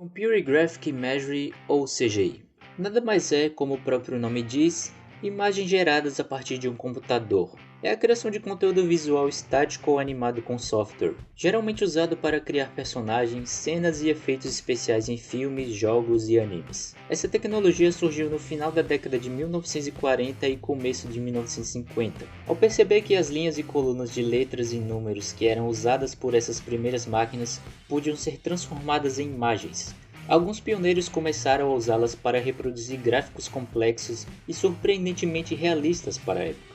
Computer Graphic Imagery ou CGI. Nada mais é, como o próprio nome diz, imagens geradas a partir de um computador. É a criação de conteúdo visual estático ou animado com software, geralmente usado para criar personagens, cenas e efeitos especiais em filmes, jogos e animes. Essa tecnologia surgiu no final da década de 1940 e começo de 1950, ao perceber que as linhas e colunas de letras e números que eram usadas por essas primeiras máquinas podiam ser transformadas em imagens. Alguns pioneiros começaram a usá-las para reproduzir gráficos complexos e surpreendentemente realistas para a época.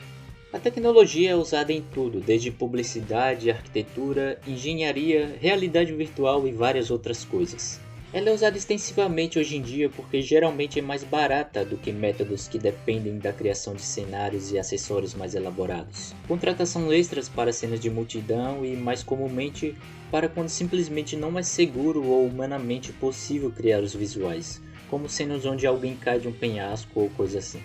A tecnologia é usada em tudo, desde publicidade, arquitetura, engenharia, realidade virtual e várias outras coisas. Ela é usada extensivamente hoje em dia porque geralmente é mais barata do que métodos que dependem da criação de cenários e acessórios mais elaborados. Contratação extras para cenas de multidão e, mais comumente, para quando simplesmente não é seguro ou humanamente possível criar os visuais, como cenas onde alguém cai de um penhasco ou coisa assim.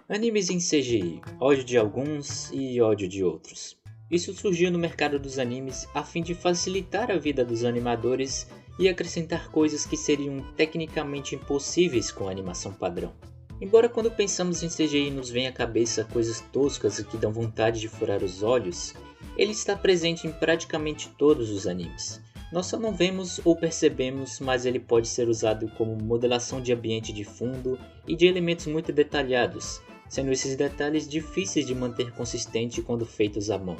Animes em CGI, ódio de alguns e ódio de outros. Isso surgiu no mercado dos animes a fim de facilitar a vida dos animadores e acrescentar coisas que seriam tecnicamente impossíveis com a animação padrão. Embora quando pensamos em CGI nos venha à cabeça coisas toscas e que dão vontade de furar os olhos, ele está presente em praticamente todos os animes. Nós só não vemos ou percebemos, mas ele pode ser usado como modelação de ambiente de fundo e de elementos muito detalhados, sendo esses detalhes difíceis de manter consistente quando feitos à mão,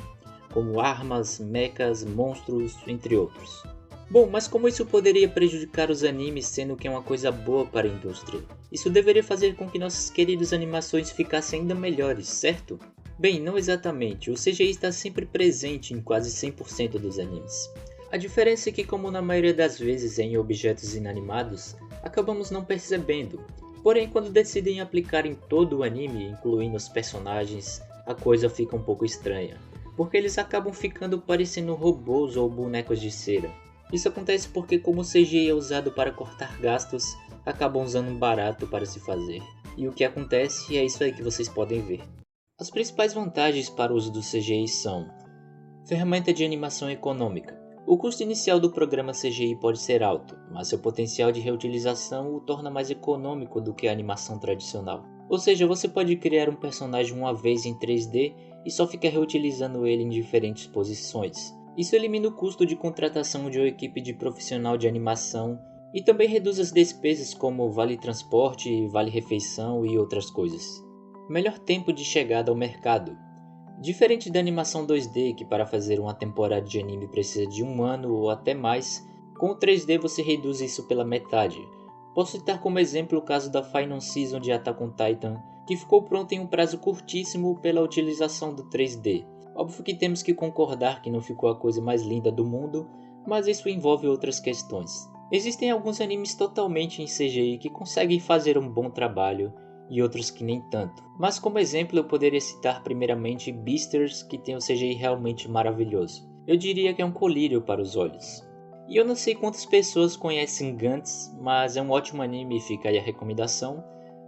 como armas, mechas, monstros, entre outros. Bom, mas como isso poderia prejudicar os animes, sendo que é uma coisa boa para a indústria? Isso deveria fazer com que nossas queridas animações ficassem ainda melhores, certo? Bem, não exatamente, o CGI está sempre presente em quase 100% dos animes. A diferença é que, como na maioria das vezes em objetos inanimados, acabamos não percebendo. Porém, quando decidem aplicar em todo o anime, incluindo os personagens, a coisa fica um pouco estranha, porque eles acabam ficando parecendo robôs ou bonecos de cera. Isso acontece porque, como o CGI é usado para cortar gastos, acabam usando um barato para se fazer. E o que acontece é isso aí que vocês podem ver. As principais vantagens para o uso do CGI são: ferramenta de animação econômica. O custo inicial do programa CGI pode ser alto, mas seu potencial de reutilização o torna mais econômico do que a animação tradicional. Ou seja, você pode criar um personagem uma vez em 3D e só ficar reutilizando ele em diferentes posições. Isso elimina o custo de contratação de uma equipe de profissional de animação e também reduz as despesas como vale transporte, vale refeição e outras coisas. Melhor tempo de chegada ao mercado. Diferente da animação 2D, que para fazer uma temporada de anime precisa de 1 ano ou até mais, com o 3D você reduz isso pela metade. Posso citar como exemplo o caso da Final Season de Attack on Titan, que ficou pronta em um prazo curtíssimo pela utilização do 3D. Óbvio que temos que concordar que não ficou a coisa mais linda do mundo, mas isso envolve outras questões. Existem alguns animes totalmente em CGI que conseguem fazer um bom trabalho, e outros que nem tanto. Mas como exemplo eu poderia citar primeiramente Beastars, que tem um CGI realmente maravilhoso. Eu diria que é um colírio para os olhos. E eu não sei quantas pessoas conhecem Gantz, mas é um ótimo anime e fica aí a recomendação.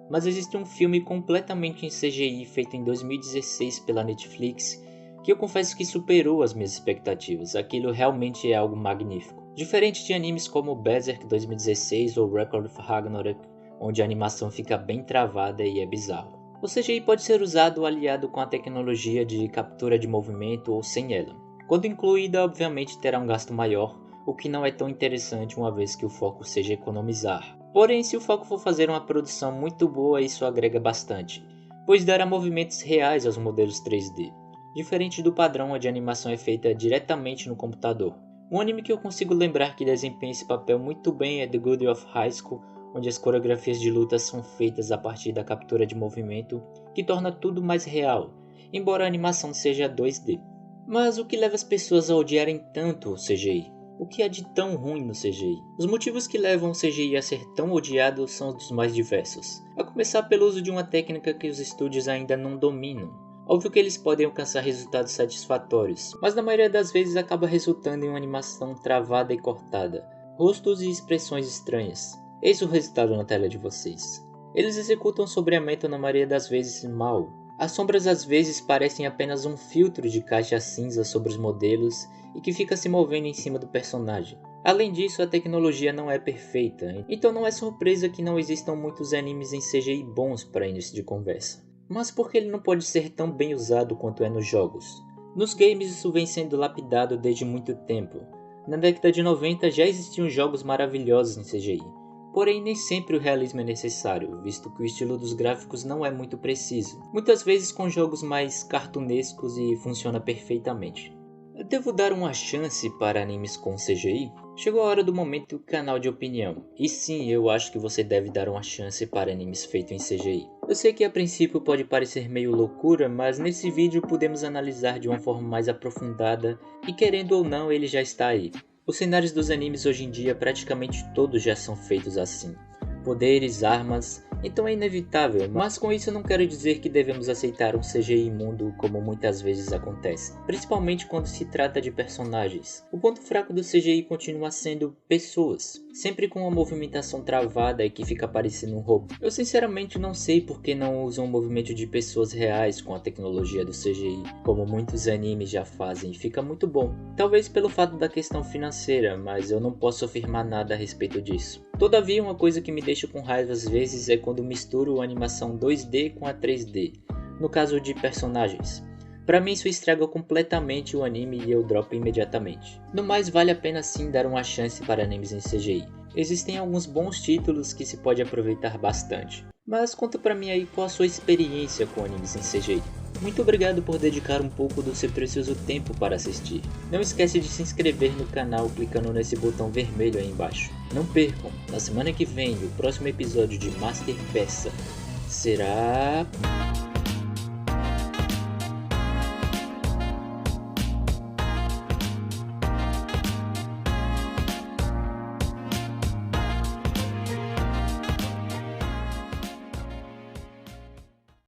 Mas existe um filme completamente em CGI feito em 2016 pela Netflix, que eu confesso que superou as minhas expectativas. Aquilo realmente é algo magnífico. Diferente de animes como Berserk 2016 ou Record of Ragnarok, onde a animação fica bem travada e é bizarro. O CGI pode ser usado aliado com a tecnologia de captura de movimento ou sem ela. Quando incluída, obviamente terá um gasto maior, o que não é tão interessante uma vez que o foco seja economizar. Porém, se o foco for fazer uma produção muito boa, isso agrega bastante, pois dará movimentos reais aos modelos 3D, diferente do padrão onde a animação é feita diretamente no computador. Um anime que eu consigo lembrar que desempenha esse papel muito bem é The Good of High School, onde as coreografias de luta são feitas a partir da captura de movimento, que torna tudo mais real, embora a animação seja 2D. Mas o que leva as pessoas a odiarem tanto o CGI? O que há de tão ruim no CGI? Os motivos que levam o CGI a ser tão odiado são dos mais diversos, a começar pelo uso de uma técnica que os estúdios ainda não dominam. Óbvio que eles podem alcançar resultados satisfatórios, mas na maioria das vezes acaba resultando em uma animação travada e cortada, rostos e expressões estranhas. Eis o resultado na tela de vocês. Eles executam o sombreamento na maioria das vezes mal, As sombras às vezes parecem apenas um filtro de caixa cinza sobre os modelos e que fica se movendo em cima do personagem. Além disso, a tecnologia não é perfeita, então não é surpresa que não existam muitos animes em CGI bons para início de conversa. Mas por que ele não pode ser tão bem usado quanto é nos jogos? Nos games isso vem sendo lapidado desde muito tempo. Na década de 90 já existiam jogos maravilhosos em CGI, porém nem sempre o realismo é necessário, visto que o estilo dos gráficos não é muito preciso, muitas vezes com jogos mais cartunescos e funciona perfeitamente. Eu devo dar uma chance para animes com CGI? Chegou a hora do momento canal de opinião, e sim, eu acho que você deve dar uma chance para animes feitos em CGI. Eu sei que a princípio pode parecer meio loucura, mas nesse vídeo podemos analisar de uma forma mais aprofundada, e querendo ou não ele já está aí. Os cenários dos animes hoje em dia praticamente todos já são feitos assim. Poderes, armas, então é inevitável, mas com isso não quero dizer que devemos aceitar um CGI imundo como muitas vezes acontece, principalmente quando se trata de personagens. O ponto fraco do CGI continua sendo pessoas, sempre com uma movimentação travada e que fica parecendo um robô. Eu sinceramente não sei por que não usam o movimento de pessoas reais com a tecnologia do CGI, como muitos animes já fazem, e fica muito bom. Talvez pelo fato da questão financeira, mas eu não posso afirmar nada a respeito disso. Todavia, uma coisa que me deixa com raiva às vezes é quando misturo a animação 2D com a 3D, no caso de personagens. Para mim isso estraga completamente o anime e eu dropo imediatamente. No mais, vale a pena sim dar uma chance para animes em CGI. Existem alguns bons títulos que se pode aproveitar bastante. Mas conta pra mim aí qual a sua experiência com animes em CGI. Muito obrigado por dedicar um pouco do seu precioso tempo para assistir. Não esquece de se inscrever no canal clicando nesse botão vermelho aí embaixo. Não percam, na semana que vem o próximo episódio de Master Peça será...